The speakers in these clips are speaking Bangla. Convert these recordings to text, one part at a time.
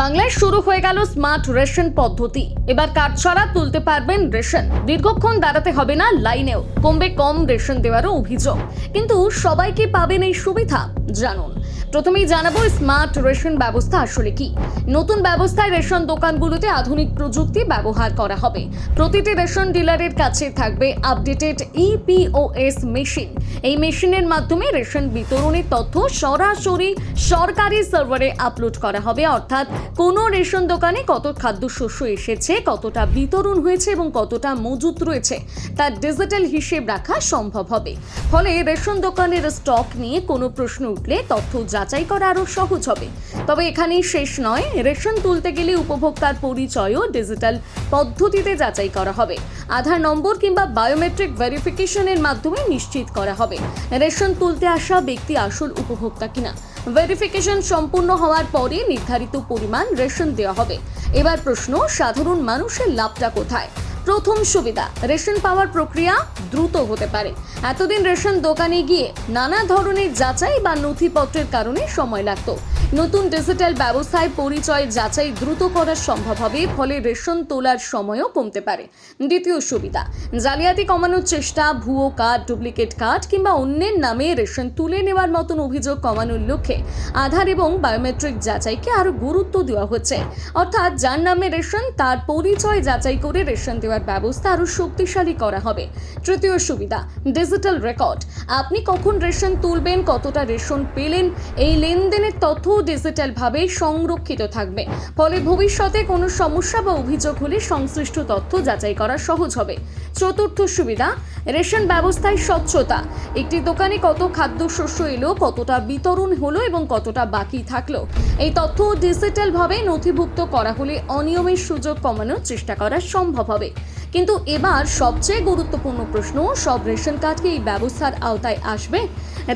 বাংলায় শুরু হয়ে গেল স্মার্ট রেশন পদ্ধতি। এবার কার্ড ছাড়া তুলতে পারবেন রেশন, দীর্ঘক্ষণ দাঁড়াতে হবে না লাইনেও, কমবে কম রেশন দেওয়ারও অভিযোগ। কিন্তু সবাই কি পাবেন এই সুবিধা? জানুন। প্রথমেই জানাবো স্মার্ট রেশন ব্যবস্থা আসলে কি। নতুন ব্যবস্থায় রেশন দোকানগুলোতে আধুনিক প্রযুক্তি ব্যবহার করা হবে। প্রতিটি রেশন ডিলারের কাছে থাকবে আপডেটেড ইপিওএস মেশিন। এই মেশিনের মাধ্যমে রেশন বিতরণের তথ্য সরাসরি সরকারি সার্ভারে আপলোড করা হবে, অর্থাৎ কোন রেশন দোকানে কত খাদ্যশস্য এসেছে, কতটা বিতরণ হয়েছে এবং কতটা মজুত রয়েছে তার ডিজিটাল হিসেব রাখা সম্ভব হবে। ফলে রেশন দোকানের স্টক নিয়ে কোনো প্রশ্ন উঠলে তথ্য যাচাই করা আরো সহজ হবে। তবে এখানেই শেষ নয়, রেশন তুলতে গেলে উপভোক্তার পরিচয়ও ডিজিটাল পদ্ধতিতে যাচাই করা হবে। আধার নম্বর কিংবা বায়োমেট্রিক ভেরিফিকেশনের মাধ্যমে নিশ্চিত করা হবে রেশন তুলতে আসা ব্যক্তি আসল উপভোক্তা কিনা। ভেরিফিকেশন সম্পূর্ণ হওয়ার পরে নির্ধারিত পরিমাণ রেশন দেওয়া হবে। এবার প্রশ্ন, সাধারণ মানুষের লাভটা কোথায়? প্রথম সুবিধা, রেশন পাওয়ার প্রক্রিয়া দ্রুত হতে পারে। এতদিন রেশন দোকানে গিয়ে নানা ধরনের যাচাই বা নথিপত্রের কারণে সময় লাগতো। নতুন ডিজিটাল ব্যবস্থায় পরিচয় যাচাই দ্রুত করা সম্ভব হবে, ফলে রেশন তোলার সময়ও কমতে পারে। দ্বিতীয় সুবিধা, জালিয়াতি কমানোর চেষ্টা। ভুয়ো কার্ড, ডুপ্লিকেট কার্ড কিংবা অন্যের নামে রেশন তুলে নেওয়ার মতন অভিযোগ কমানোর লক্ষ্যে আধার এবং বায়োমেট্রিক যাচাইকে আরো গুরুত্ব দেওয়া হচ্ছে। অর্থাৎ যার নামে রেশন তার পরিচয় যাচাই করে রেশন দেওয়ার ব্যবস্থা আরো শক্তিশালী করা হবে। তৃতীয় সুবিধা, ডিজিটাল রেকর্ড। আপনি কখন রেশন তুলবেন, কতটা রেশন পেলেন, এই লেনদেনের তথ্য ডিজিটাল ভাবে সংরক্ষিত থাকবে। ফলে ভবিষ্যতে কোনো সমস্যা বা অভিযোগ হলে সংশ্লিষ্ট তথ্য যাচাই করা সহজ হবে। চতুর্থ সুবিধা, রেশন ব্যবস্থায় স্বচ্ছতা। একটি দোকানে কত খাদ্যশস্য এলো, কতটা বিতরণ হলো এবং কতটা বাকি থাকলো, এই তথ্য ডিজিটাল ভাবে নথিভুক্ত করা হলে অনিয়মের সুযোগ কমানোর চেষ্টা করা সম্ভব হবে। কিন্তু এবার সবচেয়ে গুরুত্বপূর্ণ প্রশ্ন, সব রেশন কার্ড কি এই ব্যবস্থার আওতায় আসবে?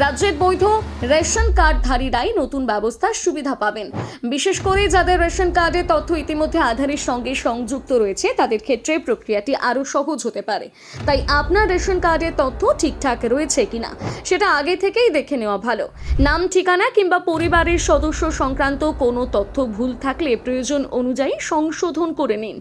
রাজ্যের বৈধ রেশন কার্ডধারীরাই নতুন ব্যবস্থার সুবিধা পাবেন। বিশেষ করে যাদের রেশন কার্ডের তথ্য ইতিমধ্যে আধারের সঙ্গে সংযুক্ত রয়েছে, তাদের ক্ষেত্রে প্রক্রিয়াটি আরও সহজ হতে পারে। তাই আপনার রেশন কার্ডের তথ্য ঠিকঠাক রয়েছে কিনা সেটা আগে থেকেই দেখে নেওয়া ভালো। নাম, ঠিকানা কিংবা পরিবারের সদস্য সংক্রান্ত কোনো তথ্য ভুল থাকলে প্রয়োজন অনুযায়ী সংশোধন করে নিন।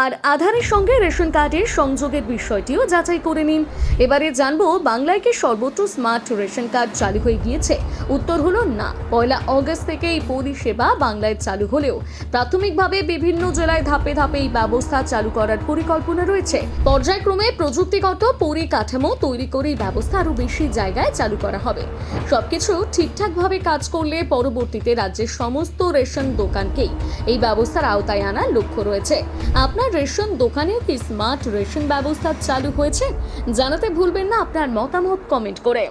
আর আধারের সঙ্গে রেশন কার্ডের সংযোগের বিষয়টিও যাচাই করে নিন। এবারে জানবো, বাংলায় কি সর্বত্র স্মার্ট রেশন কার্ড চালু হয়ে গিয়েছে? উত্তর হলো না। 1 অগস্ট থেকে এই পরিষেবা বাংলায় চালু হলেও প্রাথমিকভাবে বিভিন্ন জেলায় ধাপে ধাপে এই ব্যবস্থা চালু করার পরিকল্পনা রয়েছে। পর্যায়ক্রমে প্রযুক্তিগত পরিকাঠামো তৈরি করে এই ব্যবস্থা আরো বেশি জায়গায় চালু করা হবে। সবকিছু ঠিকঠাকভাবে কাজ করলে পরবর্তীতে রাজ্যের সমস্ত রেশন দোকানকেই এই ব্যবস্থার আওতায় আনার লক্ষ্য রয়েছে। আপনার রেশন দোকানেও কি স্মার্ট রেশন ব্যবস্থা চালু হয়েছে? জানাতে ভুলবেন না আপনার মতামত কমেন্ট করে।